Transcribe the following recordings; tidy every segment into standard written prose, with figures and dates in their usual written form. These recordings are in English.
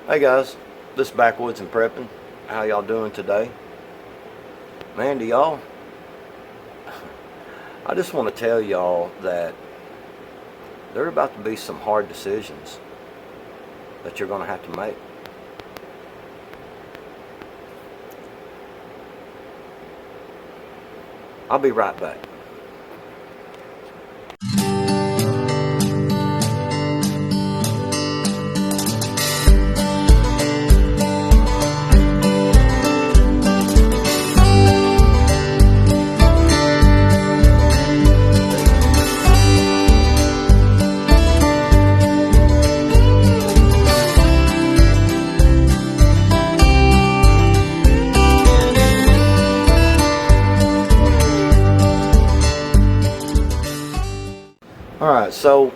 Hey guys, this is Backwoods and Prepping. How y'all doing today? Man, to y'all, I just want to tell y'all that there are about to be some hard decisions that you're going to have to make. I'll be right back. Alright, so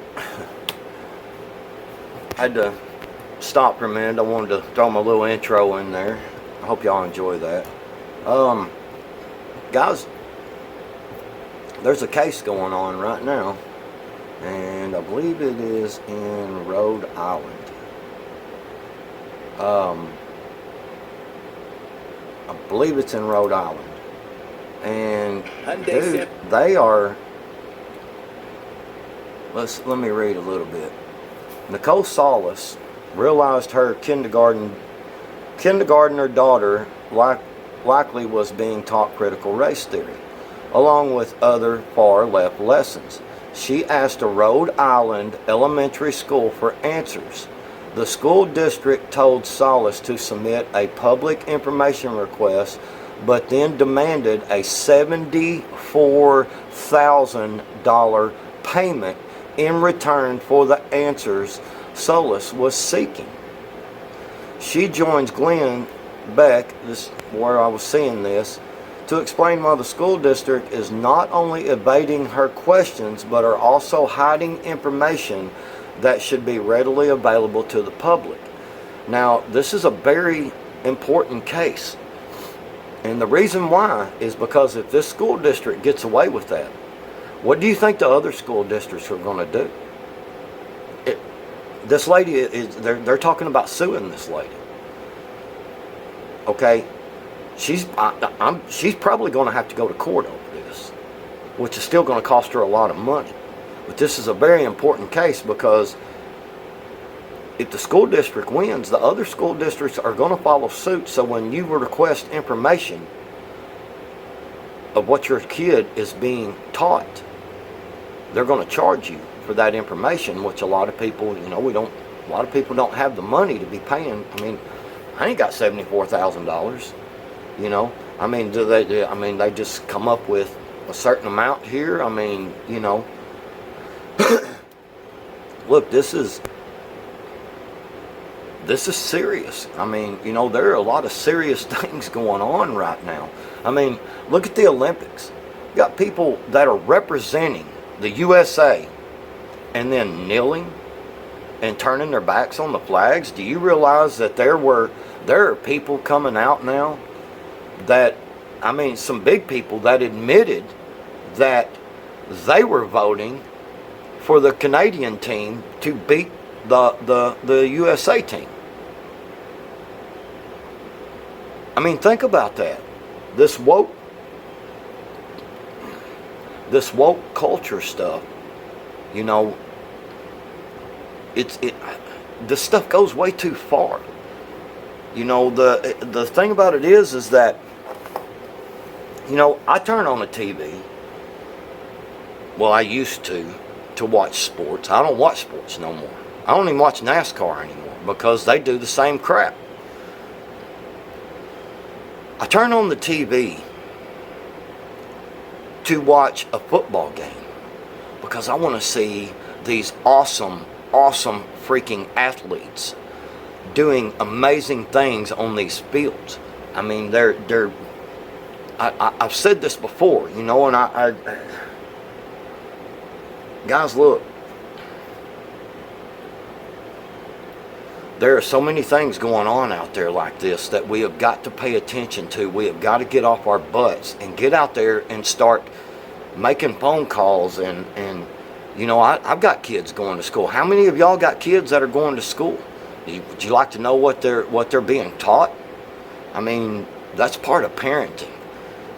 I had to stop for a minute. I wanted to throw my little intro in there. I hope y'all enjoy that. Guys, there's a case going on right now, and I believe it is in Rhode Island. I believe it's in Rhode Island. And dude, they are... Let me read a little bit. Nicole Solis realized her kindergartner daughter likely was being taught critical race theory, along with other far-left lessons. She asked a Rhode Island elementary school for answers. The school district told Solis to submit a public information request, but then demanded a $74,000 payment in return for the answers Solis was seeking. She joins Glenn Beck, this where I was seeing this, to explain why the school district is not only evading her questions, but are also hiding information that should be readily available to the public. Now, this is a very important case. And the reason why is because if this school district gets away with that, what do you think the other school districts are going to do? This lady they're talking about suing this lady. Okay, she's probably going to have to go to court over this, which is still going to cost her a lot of money. But this is a very important case because if the school district wins, the other school districts are going to follow suit. So when you request information of what your kid is being taught, they're going to charge you for that information, which a lot of people, a lot of people don't have the money to be paying. I mean, I ain't got $74,000. They just come up with a certain amount here. Look, this is serious. There are a lot of serious things going on right now. Look at the Olympics. You got people that are representing the USA and then kneeling and turning their backs on the flags. Do you realize that there are people coming out now that, some big people that admitted that they were voting for the Canadian team to beat the USA team? Think about that. This woke culture stuff, this stuff goes way too far. The thing about it is that, I turn on the TV. Well, I used to watch sports. I don't watch sports no more. I don't even watch NASCAR anymore because they do the same crap. I turn on the TV to watch a football game because I want to see these awesome freaking athletes doing amazing things on these fields. I've said this before, and guys, look, there are so many things going on out there like this that we have got to pay attention to. We have got to get off our butts and get out there and start making phone calls. And I've got kids going to school. How many of y'all got kids that are going to school? Would you like to know what they're being taught? I mean, that's part of parenting.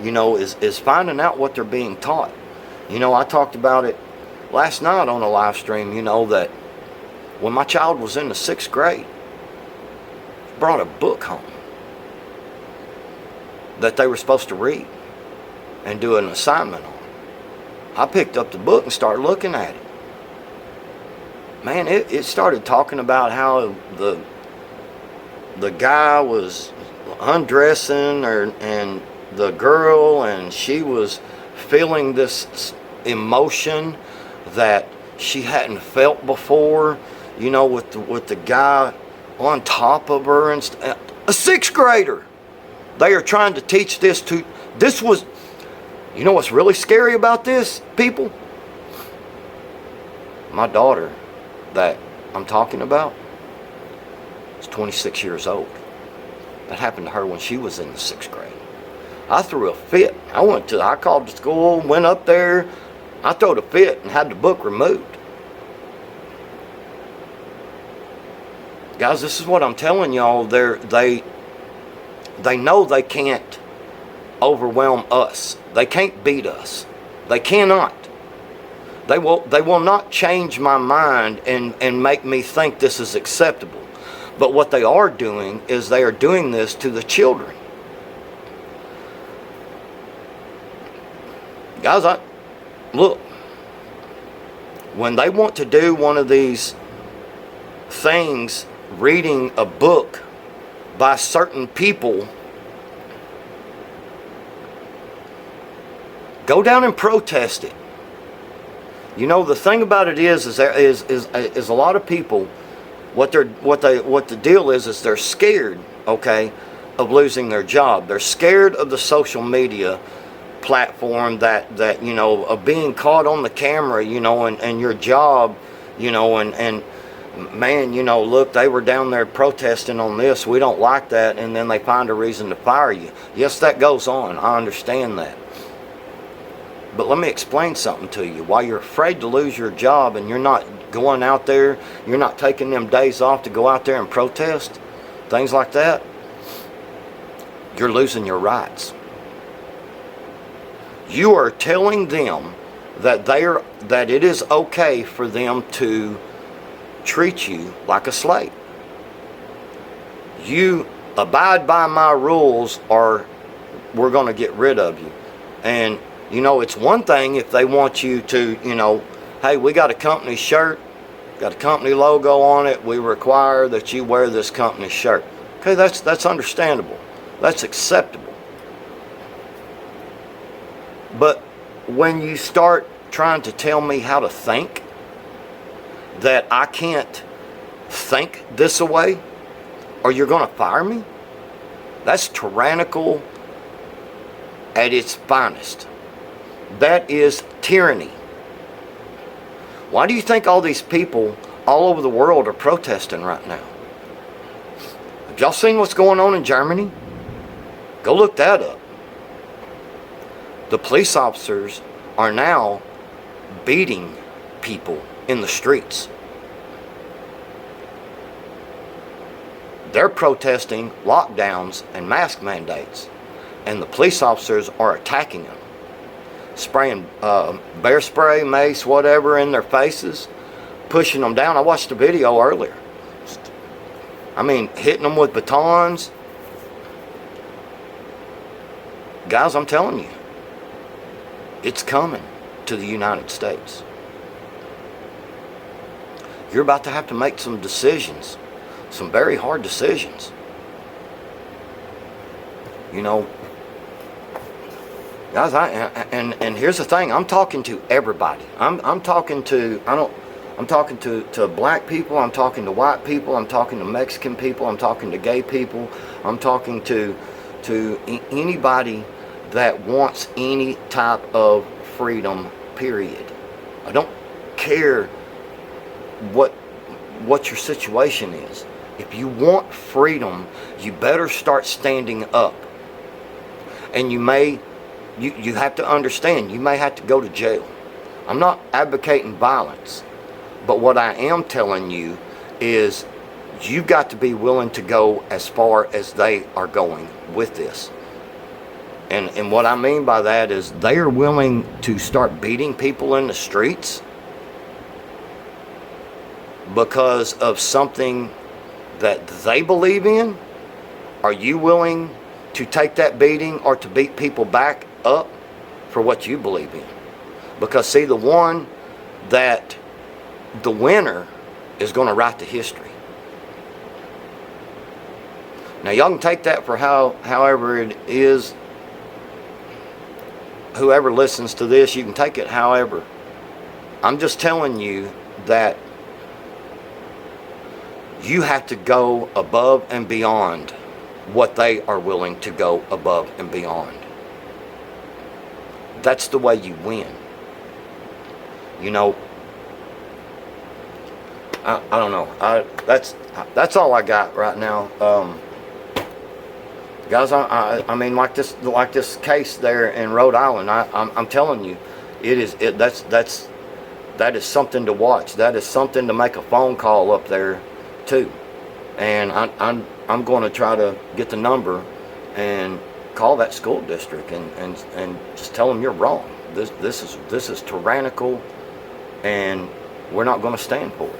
Is finding out what they're being taught. I talked about it last night on a live stream. That when my child was in the 6th grade, brought a book home that they were supposed to read and do an assignment on. I picked up the book and started looking at it. Man, it started talking about how the guy was undressing and the girl, and she was feeling this emotion that she hadn't felt before, with the guy on top of her, and a 6th grader. They are trying to teach this was, what's really scary about this, people? My daughter that I'm talking about is 26 years old. That happened to her when she was in the 6th grade. I threw a fit. I called the school, went up there. I threw a fit and had the book removed. Guys, this is what I'm telling y'all. They know they can't overwhelm us. They can't beat us. They cannot. They will not change my mind and make me think this is acceptable. But what they are doing is they are doing this to the children. Guys, look, when they want to do one of these things, reading a book by certain people, go down and protest it. The thing about it is a lot of people, what the deal is they're scared, okay, of losing their job. They're scared of the social media platform that of being caught on the camera, and your job, and man, look, they were down there protesting on this. We don't like that, and then they find a reason to fire you. Yes, that goes on. I understand that. But let me explain something to you. While you're afraid to lose your job and you're not going out there, you're not taking them days off to go out there and protest, things like that, you're losing your rights. You are telling them that it is okay for them to treat you like a slave. You abide by my rules or we're going to get rid of you. And it's one thing if they want you to, hey, we got a company shirt, got a company logo on it, we require that you wear this company shirt. Okay, that's understandable. That's acceptable. But when you start trying to tell me how to think, that I can't think this away, or you're going to fire me, that's tyrannical at its finest. That is tyranny. Why do you think all these people all over the world are protesting right now? Have y'all seen what's going on in Germany? Go look that up. The police officers are now beating people in the streets. They're protesting lockdowns and mask mandates, and the police officers are attacking them, spraying bear spray, mace, whatever in their faces, pushing them down. I watched the video earlier. I mean, hitting them with batons. Guys, I'm telling you, it's coming to the United States. You're about to have to make some decisions, some very hard decisions. Guys, and here's the thing. I'm talking to everybody. I'm talking to black people. I'm talking to white people. I'm talking to Mexican people. I'm talking to gay people. I'm talking to anybody that wants any type of freedom, period. I don't care what your situation is. If you want freedom, you better start standing up. And you have to understand, you may have to go to jail. I'm not advocating violence, but what I am telling you is you've got to be willing to go as far as they are going with this. And what I mean by that is they are willing to start beating people in the streets because of something that they believe in. Are you willing to take that beating or to beat people back up for what you believe in? Because see, the one that the winner is going to write the history. Now y'all can take that for however it is. Whoever listens to this, you can take it however. I'm just telling you that you have to go above and beyond what they are willing to go above and beyond. That's the way you win. You know, I don't know. That's all I got right now. Guys, I mean, like this case there in Rhode Island, I'm telling you, that is something to watch. That is something to make a phone call up there too. And I'm going to try to get the number and call that school district and just tell them you're wrong. This is tyrannical, and we're not going to stand for it.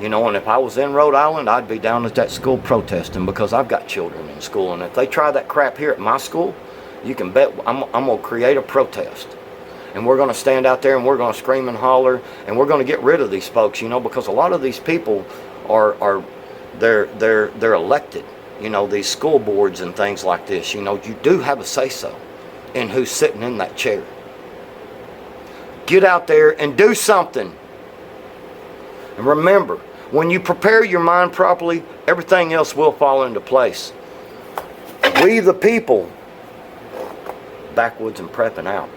You know, and if I was in Rhode Island, I'd be down at that school protesting, because I've got children in school, and if they try that crap here at my school, you can bet I'm going to create a protest. And we're going to stand out there and we're going to scream and holler, and we're going to get rid of these folks, you know, because a lot of these people they're elected, you know, these school boards and things like this. You know, you do have a say-so in who's sitting in that chair. Get out there and do something. And remember, when you prepare your mind properly, everything else will fall into place. We the people, backwoods and prepping out.